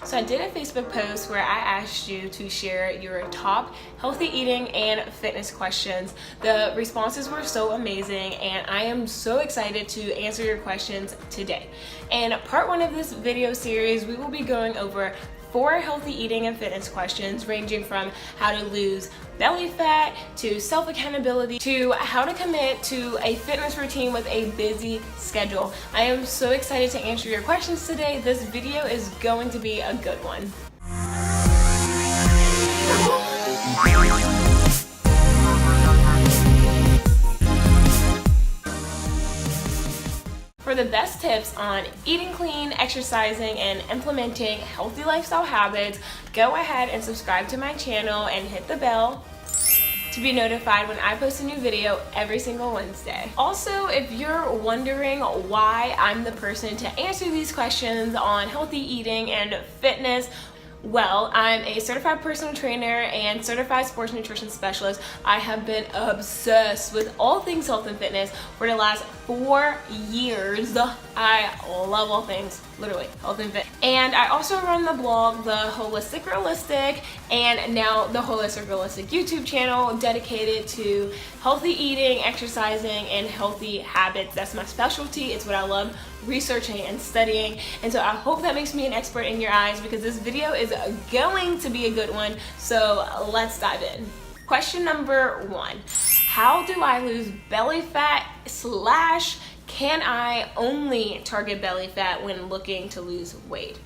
So I did a Facebook post where I asked you to share your top healthy eating and fitness questions. The responses were so amazing and I am so excited to answer your questions today. In part one of this video series, we will be going over 4 healthy eating and fitness questions ranging from how to lose belly fat to self-accountability to how to commit to a fitness routine with a busy schedule. I am so excited to answer your questions today. This video is going to be a good one. For the best tips on eating clean, exercising, and implementing healthy lifestyle habits, go ahead and subscribe to my channel and hit the bell to be notified when I post a new video every single Wednesday. Also, if you're wondering why I'm the person to answer these questions on healthy eating and fitness, well, I'm a certified personal trainer and certified sports nutrition specialist. I have been obsessed with all things health and fitness for the last 4 years. I love all things, literally, health and fitness. And I also run the blog, The Holistic Realistic, and now the Holistic Realistic YouTube channel dedicated to healthy eating, exercising, and healthy habits. That's my specialty. It's what I love researching and studying. And so I hope that makes me an expert in your eyes because this video is going to be a good one. So let's dive in. Question number 1. How do I lose belly fat / can I only target belly fat when looking to lose weight?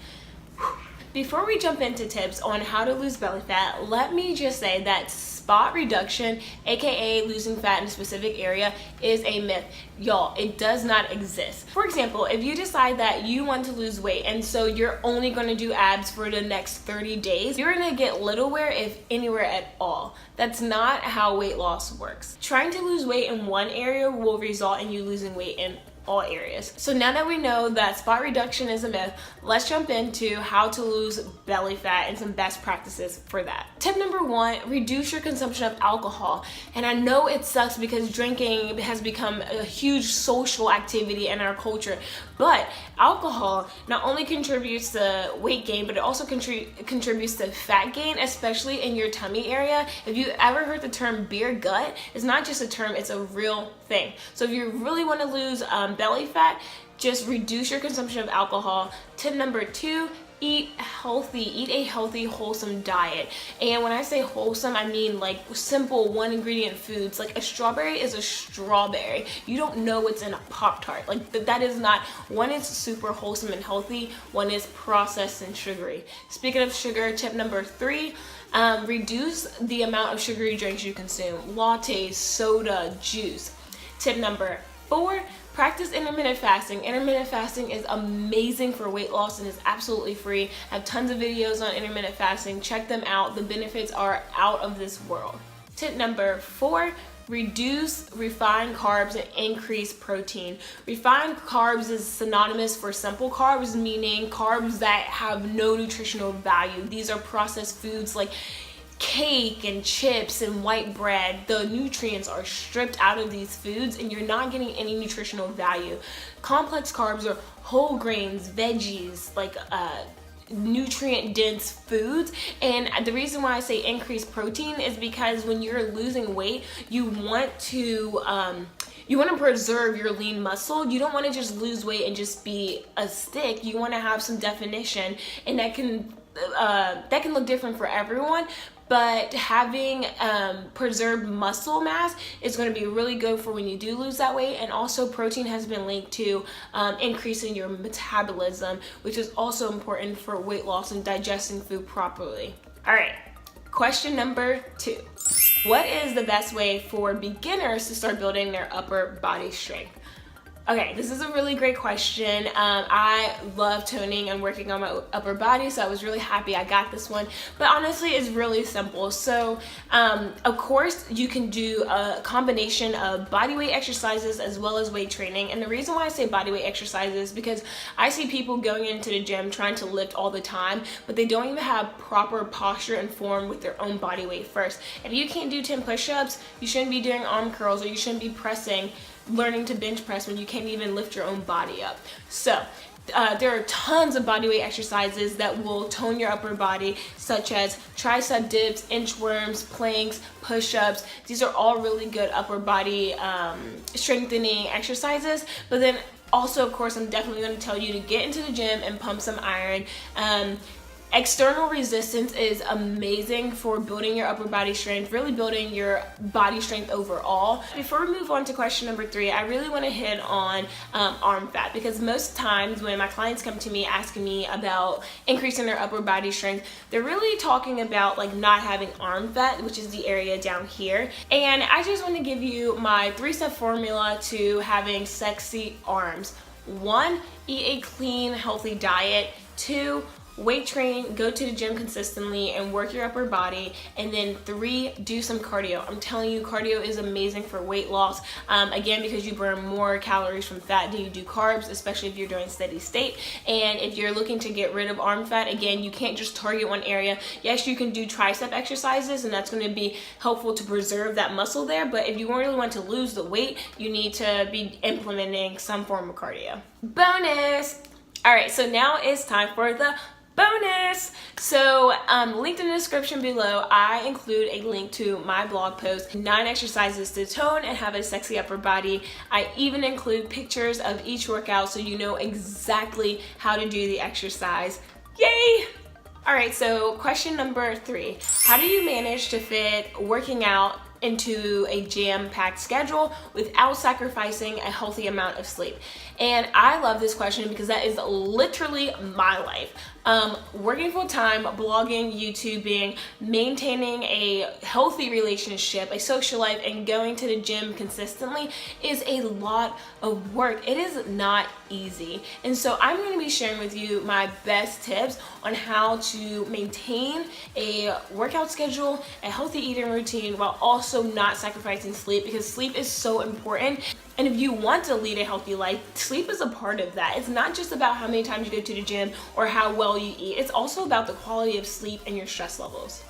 Before we jump into tips on how to lose belly fat, let me just say that spot reduction, aka losing fat in a specific area, is a myth. Y'all, it does not exist. For example, if you decide that you want to lose weight and so you're only going to do abs for the next 30 days, you're going to get little wear, if anywhere at all. That's not how weight loss works. Trying to lose weight in one area will result in you losing weight in all areas. So now that we know that spot reduction is a myth, let's jump into how to lose belly fat and some best practices for that. Tip number 1, reduce your consumption of alcohol. And I know it sucks because drinking has become a huge social activity in our culture, but alcohol not only contributes to weight gain, but it also contributes to fat gain, especially in your tummy area. If you ever heard the term beer gut, it's not just a term, it's a real thing. So if you really want to lose belly fat, just reduce your consumption of alcohol. Tip number 2, eat healthy. Eat a healthy, wholesome diet. And when I say wholesome, I mean like simple 1 ingredient foods. Like a strawberry is a strawberry. You don't know what's in a Pop-Tart. Like that is not, one is super wholesome and healthy, one is processed and sugary. Speaking of sugar, tip number 3, reduce the amount of sugary drinks you consume. Lattes, soda, juice. Tip number 4, practice intermittent fasting. Intermittent fasting is amazing for weight loss and is absolutely free. I have tons of videos on intermittent fasting. Check them out. The benefits are out of this world. Tip number 4, reduce refined carbs and increase protein. Refined carbs is synonymous for simple carbs, meaning carbs that have no nutritional value. These are processed foods like cake and chips and white bread. The nutrients are stripped out of these foods and you're not getting any nutritional value. Complex carbs are whole grains, veggies, like nutrient dense foods. And the reason why I say increase protein is because when you're losing weight, you want to preserve your lean muscle. You don't want to just lose weight and just be a stick. You want to have some definition, and that can look different for everyone. But having preserved muscle mass is going to be really good for when you do lose that weight. And also protein has been linked to increasing your metabolism, which is also important for weight loss and digesting food properly. All right, question number 2. What is the best way for beginners to start building their upper body strength? Okay, this is a really great question. I love toning and working on my upper body, so I was really happy I got this one. But honestly, it's really simple. So, of course, you can do a combination of bodyweight exercises as well as weight training. And the reason why I say bodyweight exercises is because I see people going into the gym trying to lift all the time, but they don't even have proper posture and form with their own body weight first. If you can't do 10 push-ups, you shouldn't be doing arm curls, or you shouldn't be learning to bench press when you can't even lift your own body up. So there are tons of bodyweight exercises that will tone your upper body, such as tricep dips, inchworms, planks, push-ups. These are all really good upper body strengthening exercises. But then also, of course, I'm definitely going to tell you to get into the gym and pump some iron. External resistance is amazing for building your upper body strength, really building your body strength overall. Before we move on to question number 3, I really want to hit on arm fat, because most times when my clients come to me asking me about increasing their upper body strength, they're really talking about like not having arm fat, which is the area down here. And I just want to give you my 3-step formula to having sexy arms. 1, eat a clean, healthy diet. 2, weight train, go to the gym consistently and work your upper body. And then 3, do some cardio. I'm telling you, cardio is amazing for weight loss. Again, because you burn more calories from fat than you do carbs, especially if you're doing steady state. And if you're looking to get rid of arm fat, again, you can't just target one area. Yes, you can do tricep exercises, and that's going to be helpful to preserve that muscle there. But if you really want to lose the weight, you need to be implementing some form of cardio. Bonus! All right, so now it's time for the bonus. So linked in the description below, I include a link to my blog post, 9 exercises to tone and have a sexy upper body. I even include pictures of each workout so you know exactly how to do the exercise. Yay! All right, so question number 3. How do you manage to fit working out into a jam-packed schedule without sacrificing a healthy amount of sleep? And I love this question because that is literally my life. Working full-time, blogging, YouTubing, maintaining a healthy relationship, a social life, and going to the gym consistently is a lot of work. It is not easy. And so I'm going to be sharing with you my best tips on how to maintain a workout schedule, a healthy eating routine, while also not sacrificing sleep, because sleep is so important. And if you want to lead a healthy life, sleep is a part of that. It's not just about how many times you go to the gym or how well you eat. It's also about the quality of sleep and your stress levels.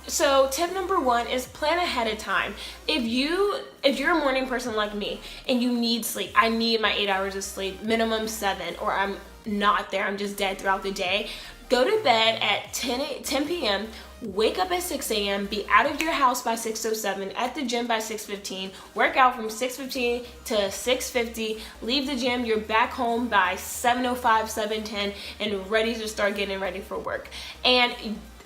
So tip number 1 is plan ahead of time. If you're a morning person like me and you need sleep, I need my 8 hours of sleep, minimum 7, or I'm not there, I'm just dead throughout the day. Go to bed at 10 p.m., wake up at 6 a.m., be out of your house by 6:07, at the gym by 6:15, work out from 6:15 to 6:50, leave the gym, you're back home by 7:05, 7:10, and ready to start getting ready for work. And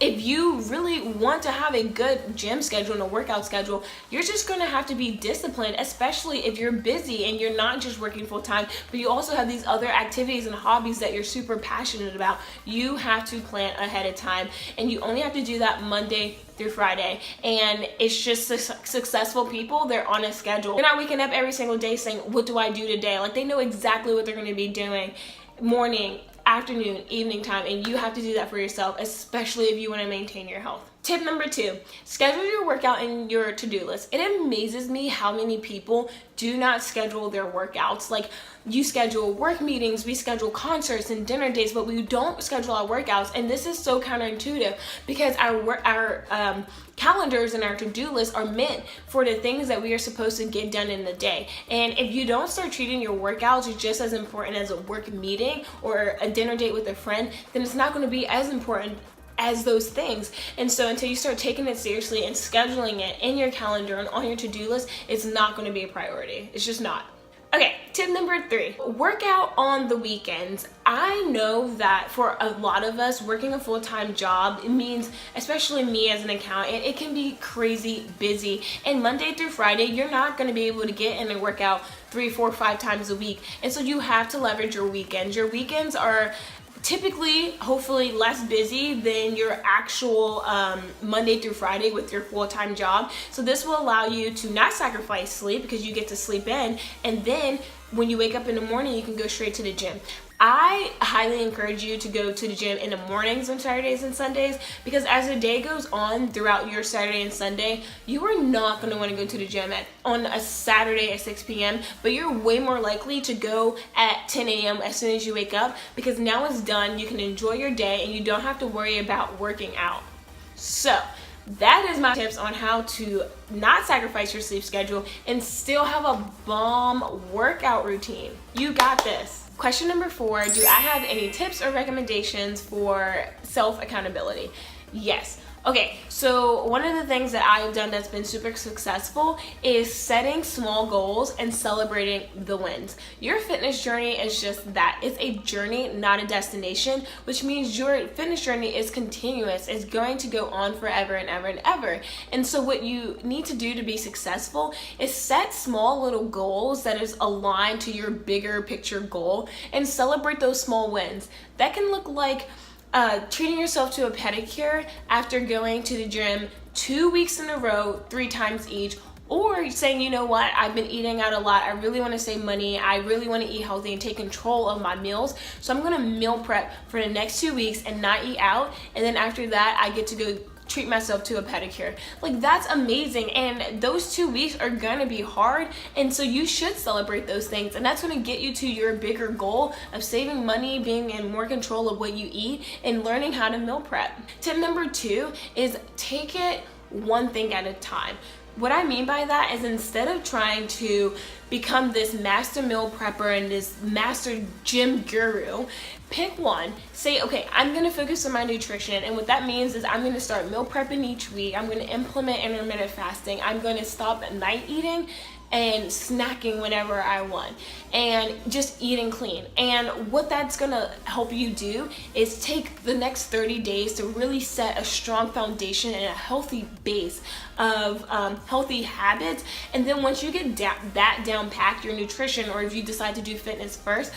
if you really want to have a good gym schedule and a workout schedule, you're just going to have to be disciplined, especially if you're busy and you're not just working full time, but you also have these other activities and hobbies that you're super passionate about. You have to plan ahead of time, and you only have to do that Monday through Friday. And it's just successful people, they're on a schedule. They're not waking up every single day saying, what do I do today? Like, they know exactly what they're going to be doing morning, afternoon, evening time, and you have to do that for yourself, especially if you want to maintain your health. Tip number 2, schedule your workout in your to-do list. It amazes me how many people do not schedule their workouts. Like, you schedule work meetings, we schedule concerts and dinner dates, but we don't schedule our workouts. And this is so counterintuitive, because our calendars and our to-do lists are meant for the things that we are supposed to get done in the day. And if you don't start treating your workouts just as important as a work meeting or a dinner date with a friend, then it's not going to be as important as those things. And so until you start taking it seriously and scheduling it in your calendar and on your to-do list, it's not going to be a priority. It's just not. Okay, tip number 3, work out on the weekends. I know that for a lot of us, working a full-time job, it means, especially me as an accountant, it can be crazy busy. And Monday through Friday, you're not going to be able to get in and work out 3, 4, 5 times a week. And so you have to leverage your weekends. Your weekends are typically, hopefully, less busy than your actual Monday through Friday with your full-time job. So this will allow you to not sacrifice sleep, because you get to sleep in, and then when you wake up in the morning, you can go straight to the gym. I highly encourage you to go to the gym in the mornings on Saturdays and Sundays, because as the day goes on throughout your Saturday and Sunday, you are not going to want to go to the gym on a Saturday at 6 p.m., but you're way more likely to go at 10 a.m. as soon as you wake up, because now it's done, you can enjoy your day, and you don't have to worry about working out. So that is my tips on how to not sacrifice your sleep schedule and still have a bomb workout routine. You got this. Question number 4, do I have any tips or recommendations for self-accountability? Yes. Okay, so one of the things that I've done that's been super successful is setting small goals and celebrating the wins. Your fitness journey is just that. It's a journey, not a destination, which means your fitness journey is continuous. It's going to go on forever and ever and ever. And so what you need to do to be successful is set small little goals that is aligned to your bigger picture goal and celebrate those small wins. That can look like treating yourself to a pedicure after going to the gym 2 weeks in a row, 3 times each, or saying, you know what, I've been eating out a lot, I really want to save money, I really want to eat healthy and take control of my meals, so I'm going to meal prep for the next 2 weeks and not eat out, and then after that I get to go treat myself to a pedicure. Like, that's amazing, and those 2 weeks are gonna be hard, and so you should celebrate those things, and that's gonna get you to your bigger goal of saving money, being in more control of what you eat, and learning how to meal prep. Tip number 2 is take it one thing at a time. What I mean by that is, instead of trying to become this master meal prepper and this master gym guru, pick one. Say, okay, I'm gonna focus on my nutrition, and what that means is I'm gonna start meal prepping each week. I'm gonna implement intermittent fasting. I'm gonna stop at night eating and snacking whenever I want, and just eating clean. And what that's gonna help you do is take the next 30 days to really set a strong foundation and a healthy base of healthy habits. And then once you get that down packed, your nutrition, or if you decide to do fitness first,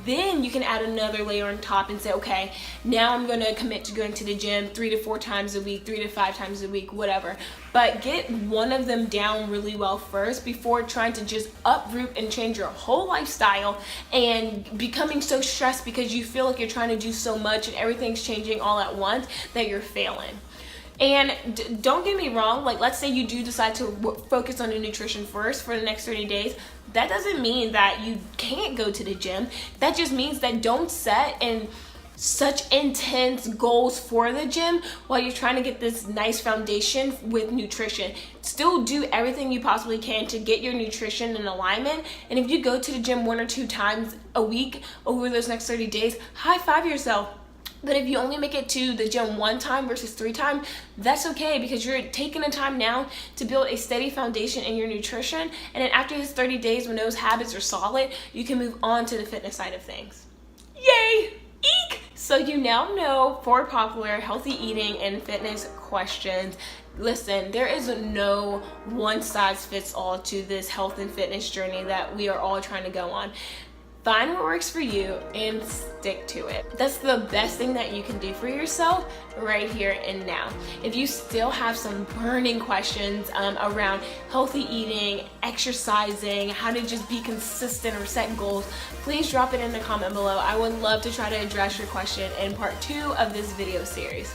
then you can add another layer on top and say, okay, now I'm gonna commit to going to the gym 3 to 4 times a week, 3 to 5 times a week, whatever. But get one of them down really well first before trying to just uproot and change your whole lifestyle and becoming so stressed because you feel like you're trying to do so much and everything's changing all at once that you're failing. And don't get me wrong, like, let's say you do decide to focus on your nutrition first for the next 30 days. That doesn't mean that you can't go to the gym. That just means that don't set in such intense goals for the gym while you're trying to get this nice foundation with nutrition. Still do everything you possibly can to get your nutrition in alignment. And if you go to the gym 1 or 2 times a week over those next 30 days, high five yourself. But if you only make it to the gym 1 time versus 3 times, that's okay, because you're taking the time now to build a steady foundation in your nutrition. And then after this 30 days, when those habits are solid, you can move on to the fitness side of things. Yay! Eek! So you now know 4 popular healthy eating and fitness questions. Listen, there is no one size fits all to this health and fitness journey that we are all trying to go on. Find what works for you and stick to it. That's the best thing that you can do for yourself right here and now. If you still have some burning questions around healthy eating, exercising, how to just be consistent or set goals, please drop it in the comment below. I would love to try to address your question in part 2 of this video series.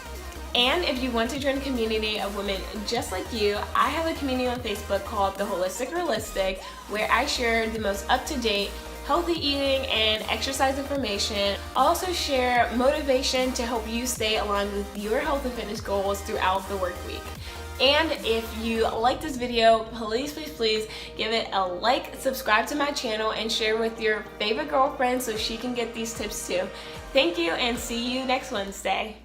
And if you want to join a community of women just like you, I have a community on Facebook called The Holistic Realistic, where I share the most up-to-date healthy eating and exercise information. I also share motivation to help you stay aligned with your health and fitness goals throughout the work week. And if you like this video, please give it a like, subscribe to my channel, and share with your favorite girlfriend so she can get these tips too. Thank you, and see you next Wednesday.